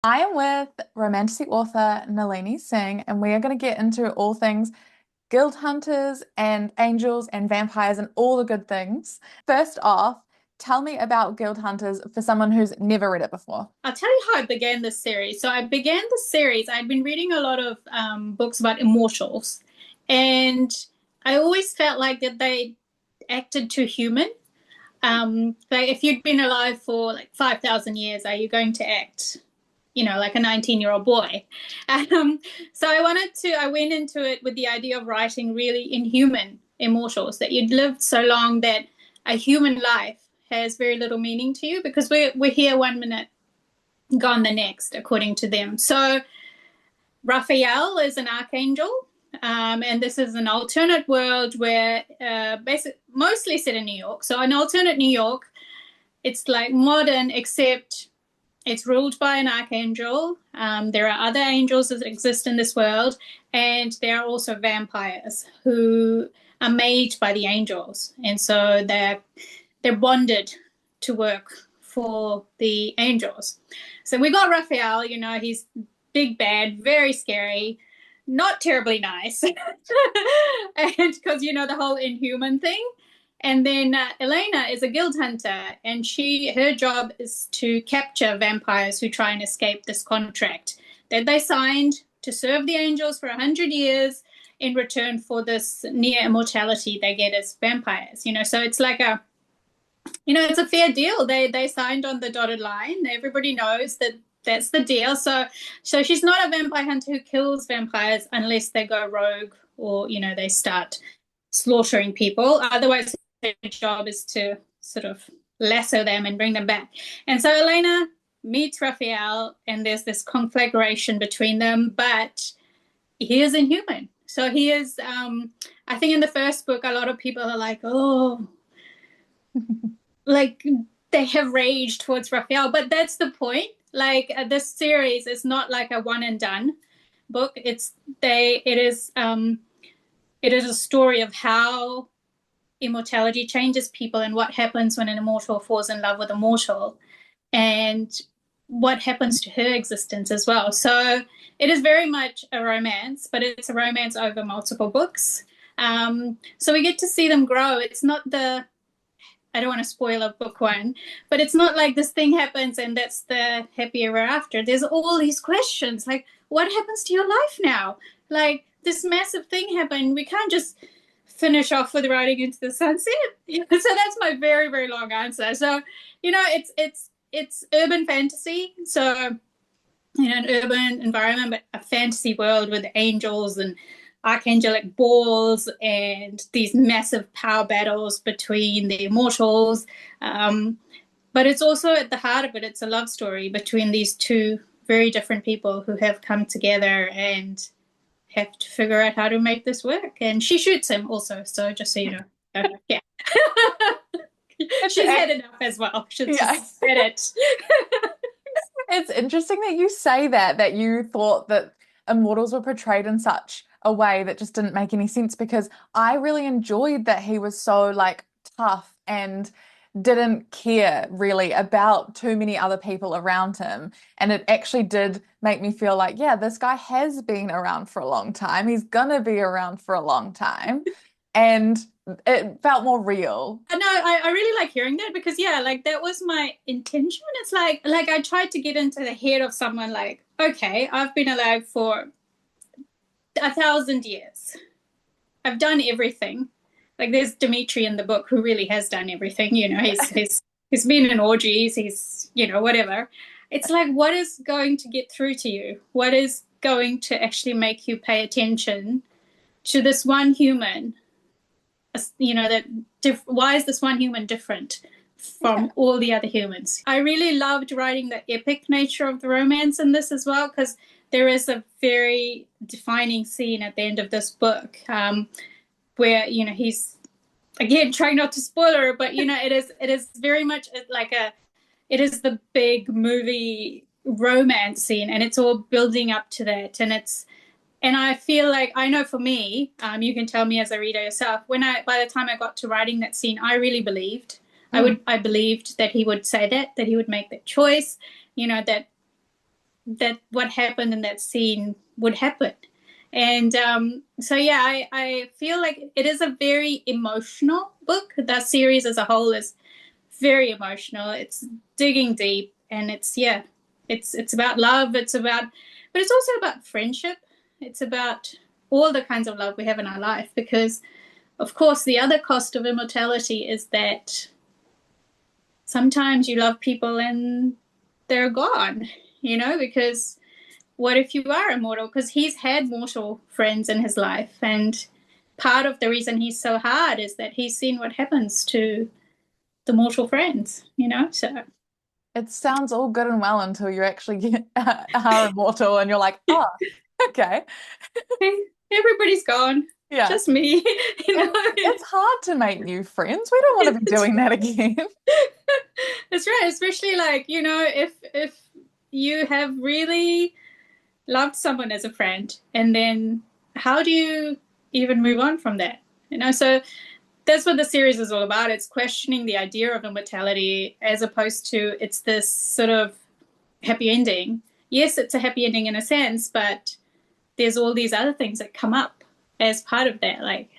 I am with romantic author Nalini Singh, and we are going to get into all things guild hunters and angels and vampires and all the good things. First off, tell me about guild hunters for someone who's never read it before. I'll tell you how I began this series. So I began the series, I'd been reading a lot of books about immortals, and I always felt like that they acted too human. Like if you'd been alive for like 5,000 years, are you going to act, like a 19-year-old boy? Um, so I went into it with the idea of writing really inhuman immortals, that you'd lived so long that a human life has very little meaning to you because we're here 1 minute, gone the next, according to them. So Raphael is an archangel, and this is an alternate world where, mostly set in New York. So an alternate New York, it's like modern, except it's ruled by an archangel. There are other angels that exist in this world, and there are also vampires who are made by the angels, and so they're bonded to work for the angels. So we got Raphael, he's big bad, very scary, not terribly nice. And because, the whole inhuman thing. And then Elena is a guild hunter, and her job is to capture vampires who try and escape this contract that they signed to serve the angels for 100 years in return for this near immortality they get as vampires. So it's like it's a fair deal. They signed on the dotted line. Everybody knows that that's the deal. So she's not a vampire hunter who kills vampires unless they go rogue or they start slaughtering people. Otherwise, her job is to sort of lasso them and bring them back. And so Elena meets Raphael, and there's this conflagration between them, but he is inhuman. So he is, I think in the first book, a lot of people are like, oh, like they have rage towards Raphael, but that's the point. Like this series is not like a one and done book. It is a story of how immortality changes people and what happens when an immortal falls in love with a mortal and what happens to her existence as well. So it is very much a romance, but it's a romance over multiple books. So we get to see them grow. It's not I don't want to spoil a book one, but it's not like this thing happens and that's the happy ever after. There's all these questions like, what happens to your life now? Like this massive thing happened. We can't just finish off with riding into the sunset. So that's my very, very long answer. So, it's urban fantasy. So, an urban environment, but a fantasy world with angels and archangelic balls and these massive power battles between the immortals. But it's also at the heart of it, it's a love story between these two very different people who have come together and have to figure out how to make this work. And she shoots him also, so just so you know. Yeah. She's had enough as well. She's Yeah. just said it. It's interesting that you say that you thought that immortals were portrayed in such a way that just didn't make any sense because I really enjoyed that he was so like tough and didn't care really about too many other people around him. And it actually did make me feel like, yeah, this guy has been around for a long time. He's gonna be around for a long time. And it felt more real. No, I really like hearing that because yeah, like that was my intention. It's like I tried to get into the head of someone like, okay, I've been alive for 1,000 years. I've done everything. Like there's Dimitri in the book who really has done everything. He's been in orgies. He's whatever. It's like what is going to get through to you? What is going to actually make you pay attention to this one human? Why is this one human different from all the other humans? I really loved writing the epic nature of the romance in this as well because there is a very defining scene at the end of this book where he's again trying not to spoiler it, but it is very much like it is the big movie romance scene, and it's all building up to that, and I feel like I know for me, you can tell me as a reader yourself. By the time I got to writing that scene, I really believed. I believed that he would say that he would make that choice. That that what happened in that scene would happen. And so yeah, I feel like it is a very emotional book. That series as a whole is very emotional. It's digging deep, and it's about love. It's about, but it's also about friendship. It's about all the kinds of love we have in our life, because of course the other cost of immortality is that sometimes you love people and they're gone, because what if you are immortal? Because he's had mortal friends in his life, and part of the reason he's so hard is that he's seen what happens to the mortal friends. So It sounds all good and well until you actually get are immortal and you're like, oh, okay. everybody's gone, Yeah. just me. you And know. it's hard to make new friends. We don't want to be It's, doing that again. it's right, especially like if you have really loved someone as a friend, and then how do you even move on from that? So that's what the series is all about. It's questioning the idea of immortality, as opposed to it's this sort of happy ending. Yes, it's a happy ending in a sense, but there's all these other things that come up as part of that. Like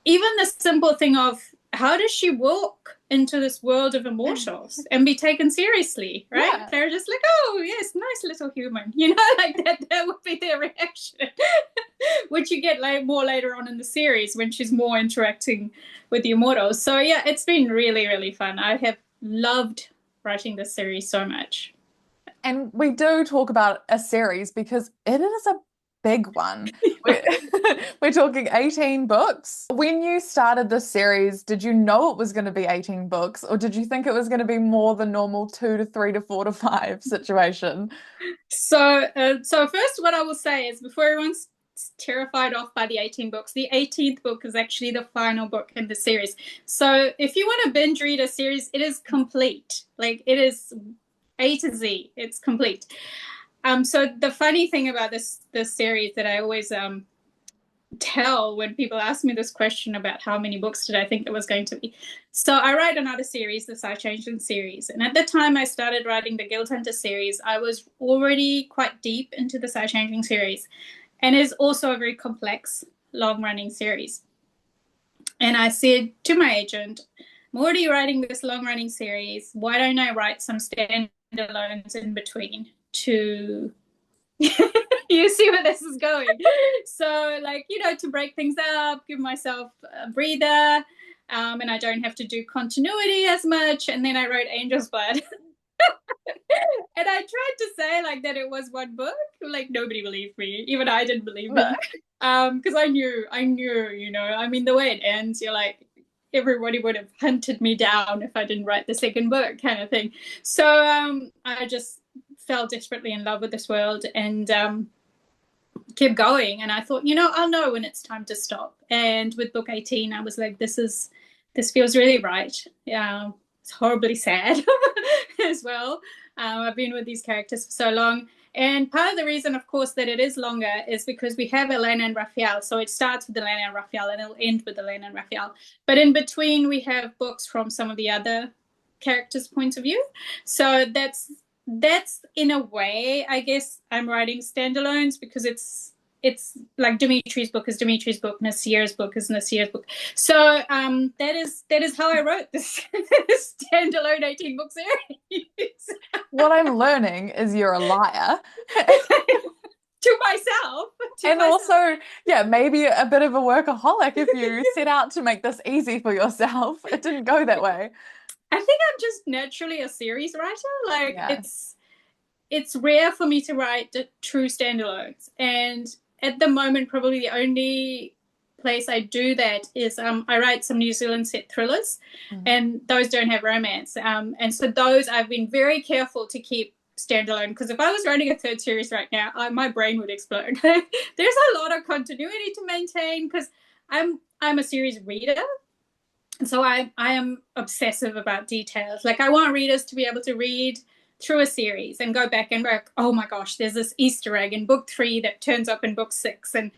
even the simple thing of how does she walk into this world of immortals and be taken seriously, right? Yeah. They're just like, oh, yes, nice little human, like that would be their reaction, which you get like more later on in the series when she's more interacting with the immortals. So yeah, it's been really, really fun. I have loved writing this series so much. And we do talk about a series because it is a big one. We're, we're talking 18 books. When you started this series, did you know it was going to be 18 books, or did you think it was going to be more the normal 2 to 3 to 4 to 5 situation? So first, what I will say is before everyone's terrified off by the 18 books, the 18th book is actually the final book in the series. So if you want to binge read a series, it is complete. Like it is A to Z. It's complete. So the funny thing about this series that I always tell when people ask me this question about how many books did I think it was going to be. So I write another series, the Archangel series. And at the time I started writing the Guild Hunter series, I was already quite deep into the Archangel series. And it's also a very complex, long-running series. And I said to my agent, I'm already writing this long-running series. Why don't I write some standalones in between to you see where this is going. So, like, to break things up, give myself a breather, and I don't have to do continuity as much. And then I wrote Angel's Blood. And I tried to say, like, that it was one book. Like, nobody believed me. Even I didn't believe me. Because I knew, I mean, the way it ends, you're like, everybody would have hunted me down if I didn't write the second book, kind of thing. So I just fell desperately in love with this world, and kept going. And I thought, I'll know when it's time to stop. And with book 18, I was like, this feels really right. Yeah, it's horribly sad as well. I've been with these characters for so long. And part of the reason, of course, that it is longer is because we have Elena and Raphael. So it starts with Elena and Raphael and it'll end with Elena and Raphael. But in between, we have books from some of the other characters' points of view. So that's in a way, I guess I'm writing standalones, because it's like Dimitri's book is Dimitri's book, Nasir's book is Nasir's book. So that is how I wrote this standalone 18 book series. What I'm learning is you're a liar. To myself. And also, yeah, maybe a bit of a workaholic if you set out to make this easy for yourself. It didn't go that way. I think I'm just naturally a series writer. Like Yeah. it's rare for me to write true standalones, and at the moment, probably the only place I do that is I write some New Zealand set thrillers, and those don't have romance. And so those I've been very careful to keep standalone, because if I was writing a third series right now, my brain would explode. There's a lot of continuity to maintain, because I'm a series reader. And so I am obsessive about details. Like I want readers to be able to read through a series and go back and work, oh my gosh, there's this Easter egg in book 3 that turns up in book 6. And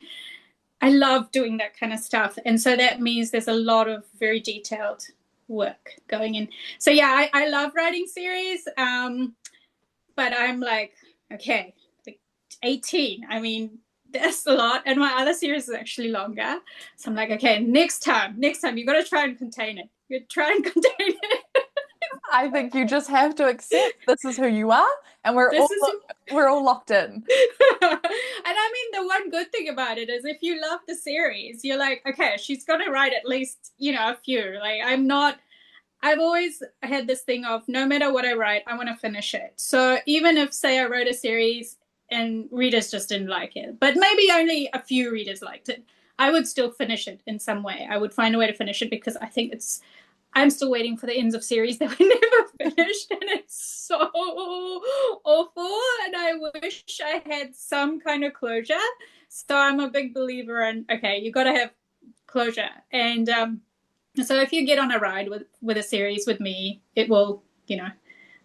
I love doing that kind of stuff. And so that means there's a lot of very detailed work going in. So yeah, I love writing series. But I'm like okay, like 18. I mean, that's a lot. And my other series is actually longer. So I'm like, okay, next time, you got to try and contain it. You try and contain it. I think you just have to accept this is who you are, and This is we're all locked in. and I mean, the one good thing about it is if you love the series, you're like, okay, she's gonna write at least, a few. Like I've always had this thing of no matter what I write, I want to finish it. So even if, say, I wrote a series and readers just didn't like it, but maybe only a few readers liked it, I would still finish it in some way. I would find a way to finish it because I think I'm still waiting for the ends of series that we never finished, and it's so awful. And I wish I had some kind of closure. So I'm a big believer in, okay, you got to have closure. And so if you get on a ride with a series with me, it will,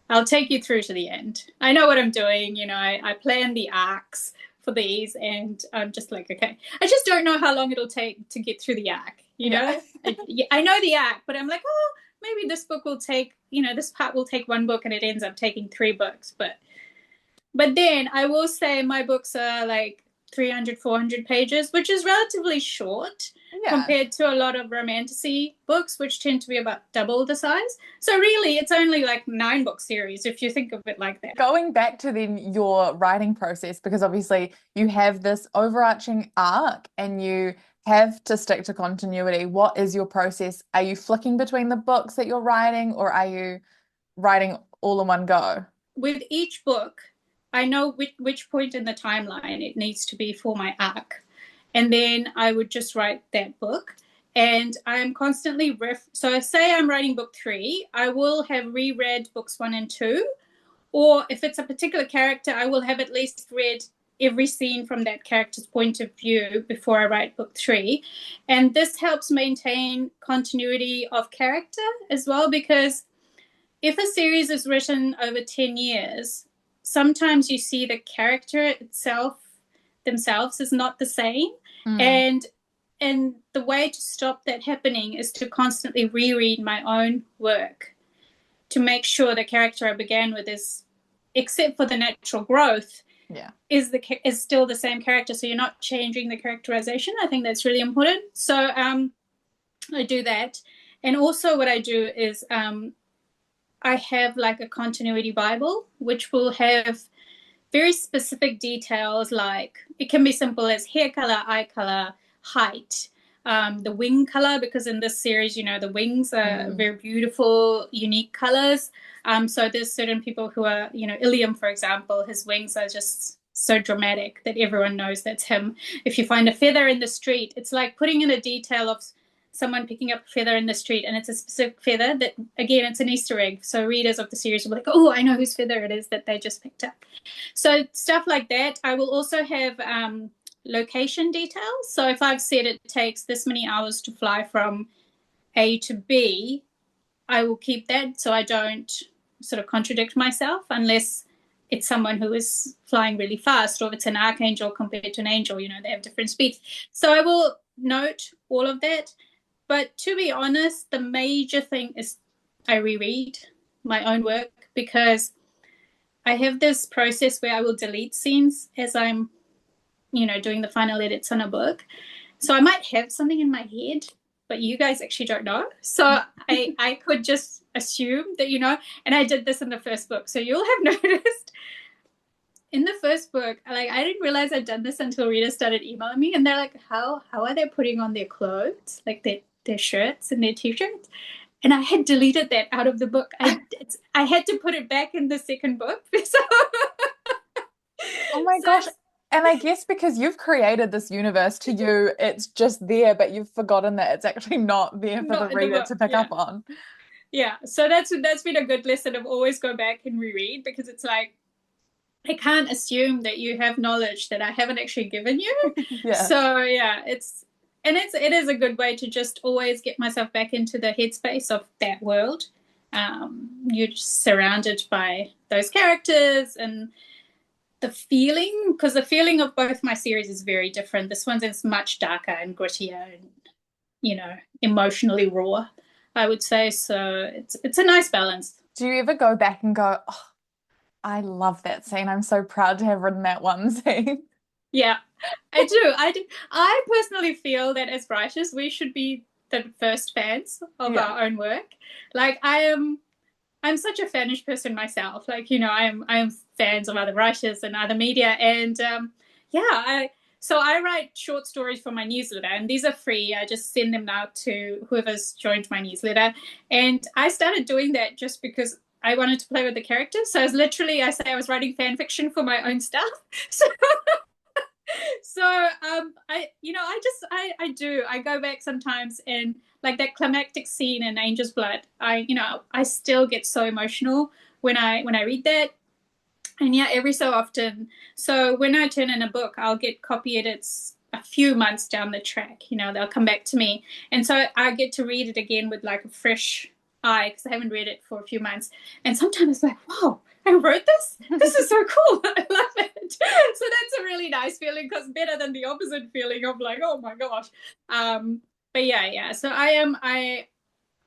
I'll take you through to the end. I know what I'm doing. I plan the arcs for these, and I'm just like, okay, I just don't know how long it'll take to get through the arc. Yeah. I know the arc, but I'm like, oh, maybe this book will take, this part will take one book, and it ends up taking 3 books. But then I will say my books are like 300, 400 pages, which is relatively short Yeah. compared to a lot of romantasy books, which tend to be about double the size. So really, it's only like 9-book series if you think of it like that. Going back to then your writing process, because obviously you have this overarching arc and you have to stick to continuity. What is your process? Are you flicking between the books that you're writing, or are you writing all in one go? With each book, I know which point in the timeline it needs to be for my arc. And then I would just write that book. And I'm constantly so say I'm writing book 3, I will have reread books 1 and 2. Or if it's a particular character, I will have at least read every scene from that character's point of view before I write book 3. And this helps maintain continuity of character as well, because if a series is written over 10 years, sometimes you see the character itself themselves is not the same. Mm, And the way to stop that happening is to constantly reread my own work to make sure the character I began with is, except for the natural growth, yeah. is still the same character. So you're not changing the characterization. I think that's really important. So I do that. And also what I do is I have like a continuity Bible, which will have very specific details, like it can be simple as hair color, eye color, height, the wing color, because in this series, the wings are Mm, very beautiful, unique colors. So there's certain people who are, Ilium, for example, his wings are just so dramatic that everyone knows that's him. If you find a feather in the street, it's like putting in a detail of someone picking up a feather in the street, and it's a specific feather that, again, it's an Easter egg. So readers of the series will be like, oh, I know whose feather it is that they just picked up. So stuff like that. I will also have location details. So if I've said it takes this many hours to fly from A to B, I will keep that so I don't sort of contradict myself, unless it's someone who is flying really fast, or if it's an archangel compared to an angel, they have different speeds. So I will note all of that. But to be honest, the major thing is I reread my own work, because I have this process where I will delete scenes as I'm, doing the final edits on a book. So I might have something in my head, but you guys actually don't know. So I could just assume that, and I did this in the first book. So you'll have noticed in the first book, like I didn't realize I'd done this until readers started emailing me, and they're like, how are they putting on their clothes, like their shirts and their t-shirts? And I had deleted that out of the book. I had to put it back in the second book. So, oh my so gosh. And I guess because you've created this universe to you, it's just there, but you've forgotten that it's actually not there for the not in the reader book. to pick Yeah. up on. Yeah. So that's been a good lesson of always go back and reread, because it's like I can't assume that you have knowledge that I haven't actually given you. Yeah. So yeah, it is a good way to just always get myself back into the headspace of that world. You're just surrounded by those characters and the feeling, because the feeling of both my series is very different. This one is much darker and grittier and, emotionally raw, I would say. So it's a nice balance. Do you ever go back and go, oh, I love that scene. I'm so proud to have written that one scene. Yeah, I do. I do. I personally feel that as writers, we should be the first fans of Yeah. our own work. Like I'm such a fanish person myself. Like, I am fans of other writers and other media. And yeah, so I write short stories for my newsletter, and these are free. I just send them out to whoever's joined my newsletter. And I started doing that just because I wanted to play with the characters. So I was literally, I say I was writing fan fiction for my own stuff. So I go back sometimes, and like that climactic scene in Angel's Blood, I still get so emotional when I read that. And yeah, every so often. So when I turn in a book, I'll get copy edits a few months down the track. They'll come back to me. And so I get to read it again with like a fresh eye because I haven't read it for a few months. And sometimes it's like, wow, I wrote this? This is so cool. I love it. So that's a really nice feeling, because better than the opposite feeling of like, oh my gosh. But yeah. So I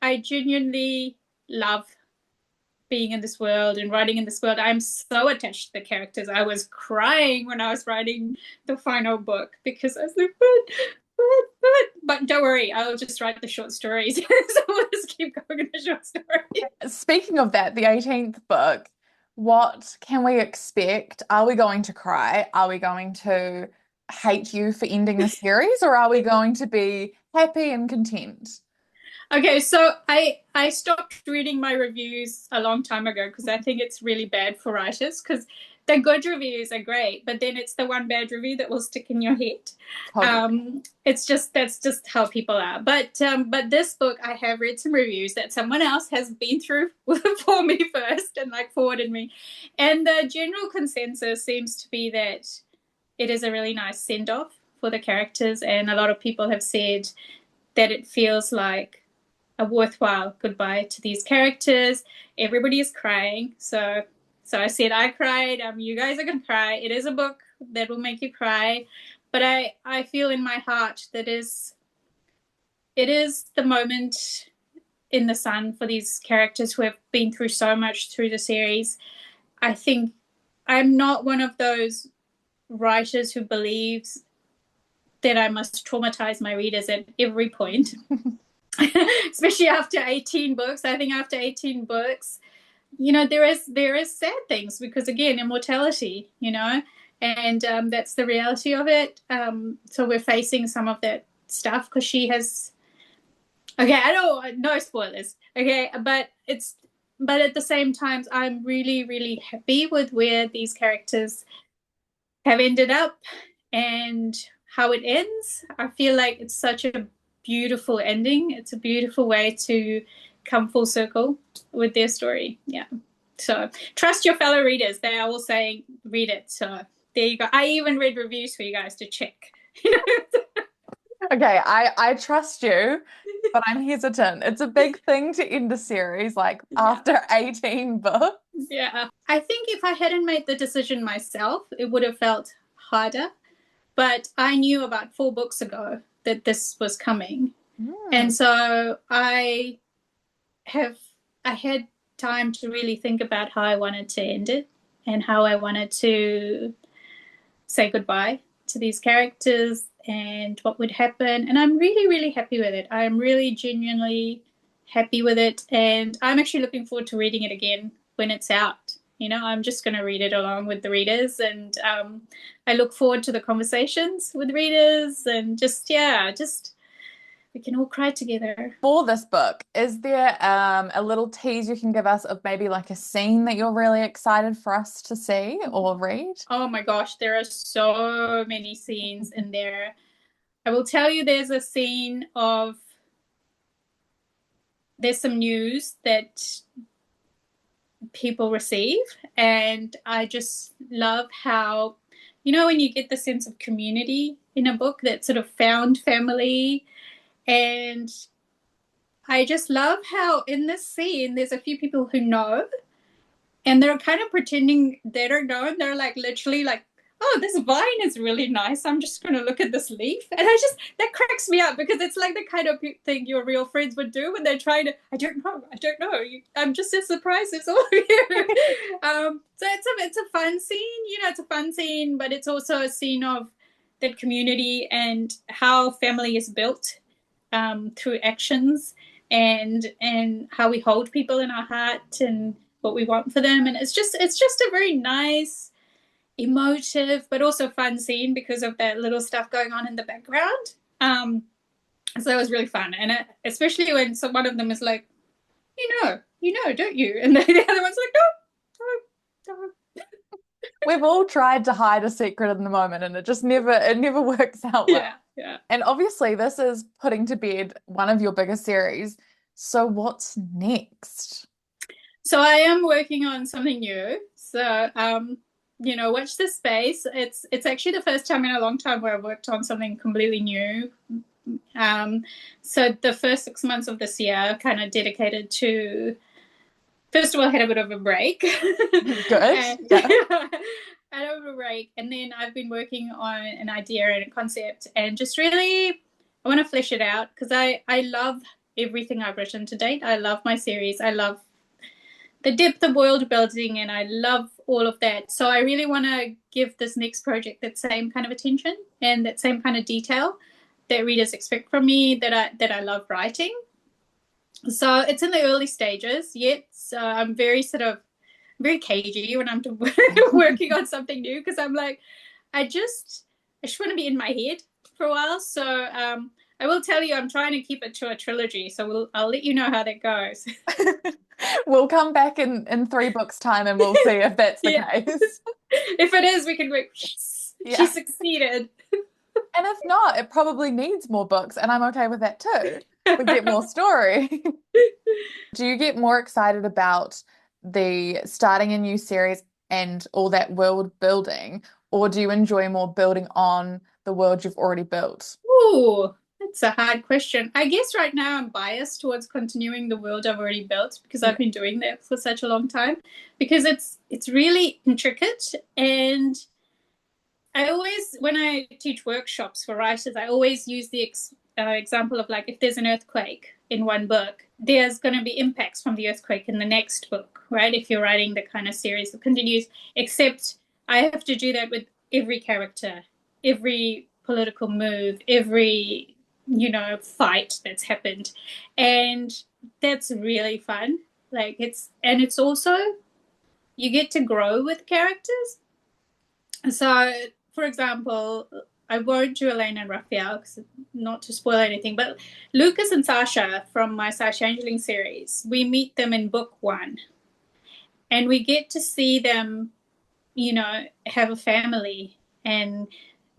genuinely love being in this world and writing in this world. I'm so attached to the characters. I was crying when I was writing the final book because I was like, but don't worry, I'll just write the short stories. So we'll just keep going with the short stories. Speaking of that, the 18th book, what can we expect? Are we going to cry? Are we going to hate you for ending the series, or are we going to be happy and content? Okay, so I stopped reading my reviews a long time ago because I think it's really bad for writers, because the good reviews are great, but then it's the one bad review that will stick in your head. Totally. It's just That's just how people are. But this book, I have read some reviews that someone else has been through for me first and like forwarded me, and the general consensus seems to be that it is a really nice send off for the characters, and a lot of people have said that it feels like a worthwhile goodbye to these characters. Everybody is crying, so I said I cried. You guys are gonna cry. It is a book that will make you cry, but I feel in my heart that it is the moment in the sun for these characters who have been through so much through the series. I think I'm not one of those writers who believes that I must traumatize my readers at every point. Especially after 18 books. I think after 18 books, there is sad things, because again, immortality, and that's the reality of it. So we're facing some of that stuff because she has. Okay, I don't, no spoilers. Okay, but at the same time, I'm really really happy with where these characters have ended up and how it ends. I feel like it's such a beautiful ending. It's a beautiful way to come full circle with their story. Yeah. So trust your fellow readers. They are all saying read it. So there you go. I even read reviews for you guys to check. Okay, I trust you, but I'm hesitant. It's a big thing to end a series like Yeah. after 18 books. Yeah. I think if I hadn't made the decision myself, it would have felt harder. But I knew about 4 books ago that this was coming. Hmm. And so have I had time to really think about how I wanted to end it and how I wanted to say goodbye to these characters and what would happen. And I'm really, really happy with it. I'm really genuinely happy with it. And I'm actually looking forward to reading it again when it's out. I'm just going to read it along with the readers. And I look forward to the conversations with readers, and just we can all cry together. For this book, is there a little tease you can give us of maybe like a scene that you're really excited for us to see or read? Oh my gosh, there are so many scenes in there. I will tell you, there's some news that people receive, and I just love how, when you get the sense of community in a book, that sort of found family. And I just love how in this scene there's a few people who know, and they're kind of pretending they don't know, and they're like literally like, oh, this vine is really nice. I'm just going to look at this leaf. And that cracks me up because it's like the kind of thing your real friends would do when they're trying to, I don't know. I'm just as surprised as all of you. So it's a fun scene, it's a fun scene, but it's also a scene of that community and how family is built through actions and how we hold people in our heart and what we want for them. And it's just a very nice, emotive but also fun scene because of that little stuff going on in the background. So it was really fun, and especially when one of them is like, don't you? And the other one's like, no, no, no. We've all tried to hide a secret in the moment and it never works out well. Yeah, yeah. And obviously this is putting to bed one of your biggest series. So what's next? So I am working on something new. So watch this space. It's actually the first time in a long time where I've worked on something completely new. So the first 6 months of this year kind of dedicated to, first of all, I had a bit of a break. Good. And, Yeah. I had a bit of a break, and then I've been working on an idea and a concept, and just really, I want to flesh it out because I love everything I've written to date. I love my series. I love the depth of world building, and I love all of that. So I really want to give this next project that same kind of attention and that same kind of detail that readers expect from me, that I love writing. So it's in the early stages yet. So I'm very cagey when I'm working on something new because I'm like, I just want to be in my head for a while. So I will tell you, I'm trying to keep it to a trilogy. So I'll let you know how that goes. We'll come back in 3 books' time and we'll see if that's the Yeah. case. If it is, we can go, yes, she Yeah. succeeded. And if not, it probably needs more books, and I'm okay with that too. We get more story. Do you get more excited about the starting a new series and all that world building, or do you enjoy more building on the world you've already built? Ooh, that's a hard question. I guess right now I'm biased towards continuing the world I've already built because Yeah. I've been doing that for such a long time. Because it's really intricate, and I always, when I teach workshops for writers, I always use the example of like if there's an earthquake in one book, there's going to be impacts from the earthquake in the next book, right? If you're writing the kind of series that continues, except I have to do that with every character, every political move, every fight that's happened, and that's really fun. Like it's also, you get to grow with characters. So, for example, I won't do Elaine and Raphael because not to spoil anything, but Lucas and Sasha from my Archangel series, we meet them in book one, and we get to see them, have a family and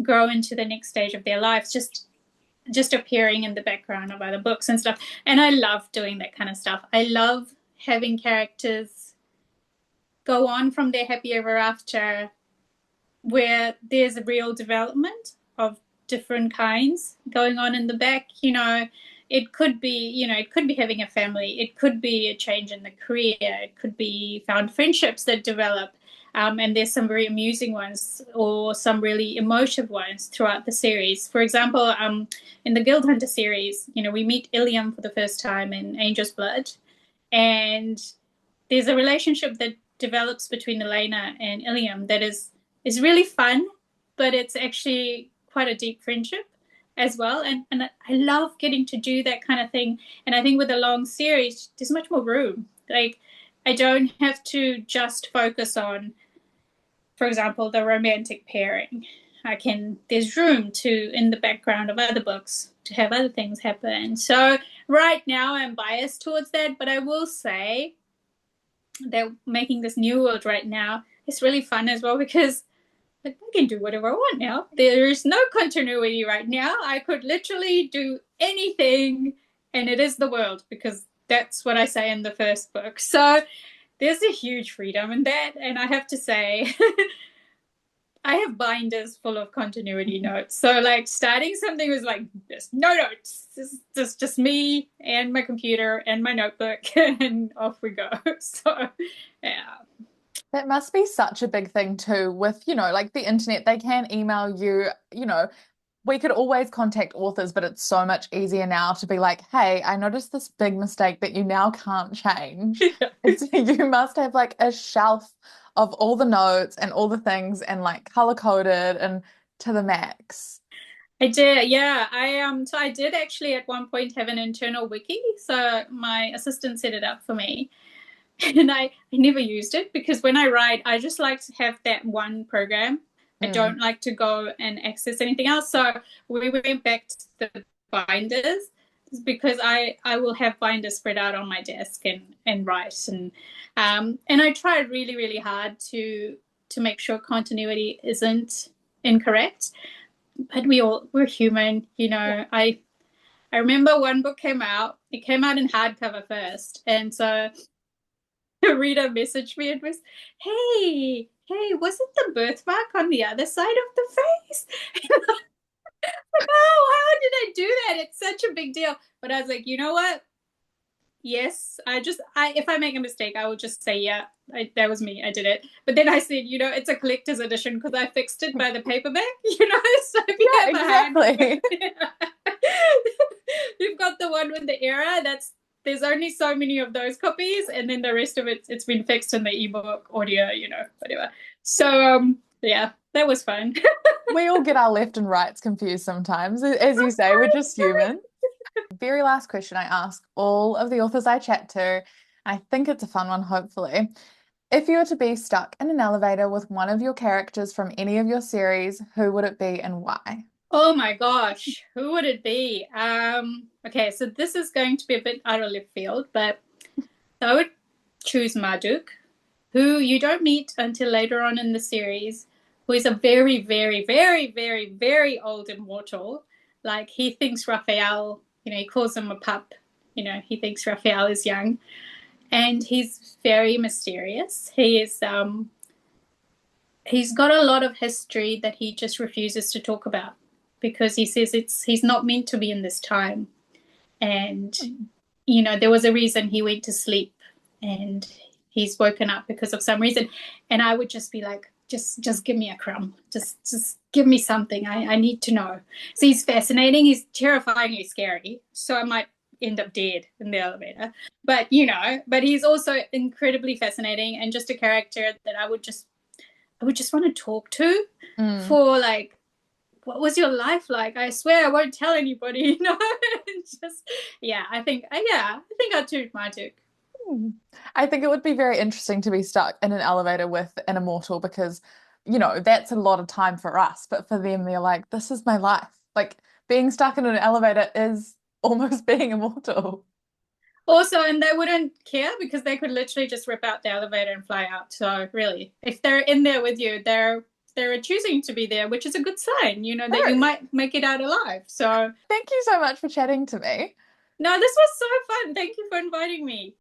grow into the next stage of their lives, just appearing in the background of other books and stuff. And I love doing that kind of stuff. I love having characters go on from their happy ever after where there's a real development of different kinds going on in the back. It could be, having a family. It could be a change in the career. It could be found friendships that develop. And there's some very amusing ones or some really emotive ones throughout the series. For example, in the Guild Hunter series, we meet Ilium for the first time in Angel's Blood. And there's a relationship that develops between Elena and Ilium that is really fun, but it's actually quite a deep friendship as well. And I love getting to do that kind of thing. And I think with a long series, there's much more room. Like, I don't have to just focus on, for example, the romantic pairing. There's room to, in the background of other books, to have other things happen. So right now I'm biased towards that, but I will say that making this new world right now is really fun as well because like I can do whatever I want now. There is no continuity right now. I could literally do anything, and it is the world because that's what I say in the first book. So there's a huge freedom in that, and I have to say, I have binders full of continuity notes. So like starting something was like there's no notes. This just me and my computer and my notebook, and off we go. So yeah. That must be such a big thing too with, like the internet, they can email you, we could always contact authors, but it's so much easier now to be like, hey, I noticed this big mistake that you now can't change. You must have like a shelf of all the notes and all the things and like color coded and to the max. I did, yeah. So I did actually at one point have an internal wiki. So my assistant set it up for me. And I never used it because when I write, I just like to have that one program. I Mm. don't like to go and access anything else. So we went back to the binders because I will have binders spread out on my desk and write and I tried really really hard to make sure continuity isn't incorrect. But we're human, you Yeah. know. I remember one book came out. It came out in hardcover first, and so a reader messaged me and was, hey, wasn't the birthmark on the other side of the face? Oh, how did I do that? It's such a big deal. But I was like, you know what? Yes, I if I make a mistake, I will just say, yeah, that was me. I did it. But then I said, it's a collector's edition because I fixed it by the paperback, So if you Yeah, have a hand, exactly. you've got the one with the error. There's only so many of those copies, and then the rest of it's been fixed in the ebook, audio, whatever. So yeah, that was fun. We all get our left and rights confused sometimes. As you say, we're just human. Very last question I ask all of the authors I chat to. I think it's a fun one, hopefully. If you were to be stuck in an elevator with one of your characters from any of your series, who would it be and why? Oh my gosh, who would it be? Okay, so this is going to be a bit out of left field, but I would choose Marduk, who you don't meet until later on in the series, who is a very, very, very, very, very old immortal. Like he thinks Raphael, he calls him a pup. He thinks Raphael is young, and he's very mysterious. He's got a lot of history that he just refuses to talk about because he says he's not meant to be in this time. And there was a reason he went to sleep and he's woken up because of some reason. And I would just be like, just give me a crumb. Just give me something. I need to know. So he's fascinating. He's terrifyingly scary. So I might end up dead in the elevator. But he's also incredibly fascinating and just a character that I would just want to talk to Mm. for like, what was your life like? I swear I won't tell anybody, just I think I'd choose my Duke. Hmm. I think it would be very interesting to be stuck in an elevator with an immortal because, that's a lot of time for us. But for them, they're like, this is my life. Like being stuck in an elevator is almost being immortal. Also, and they wouldn't care because they could literally just rip out the elevator and fly out. So really, if they're in there with you, they're choosing to be there, which is a good sign, that you True. might make it out alive. So Thank you so much for chatting to me. no, this was so fun. Thank you for inviting me.